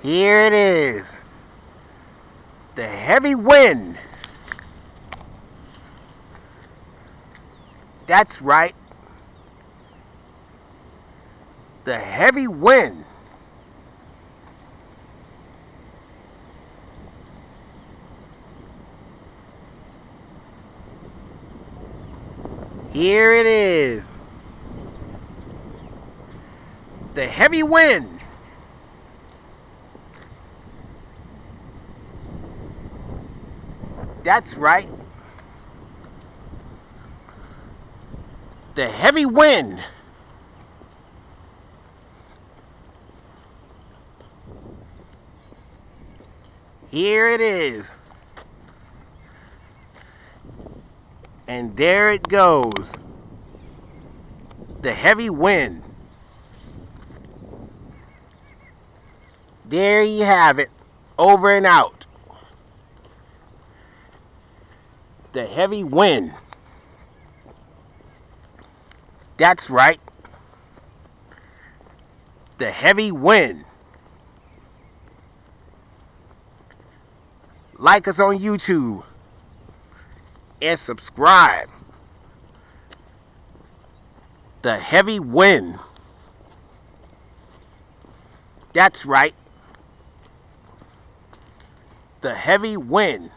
Here it is. The heavy wind. That's right. The heavy wind. Here it is. The heavy wind. That's right. The heavy wind. Here it is. And there it goes. The heavy wind. There you have it. Over and out. The heavy wind. That's right. The heavy wind. Like us on YouTube and subscribe. The heavy wind. That's right. The heavy wind.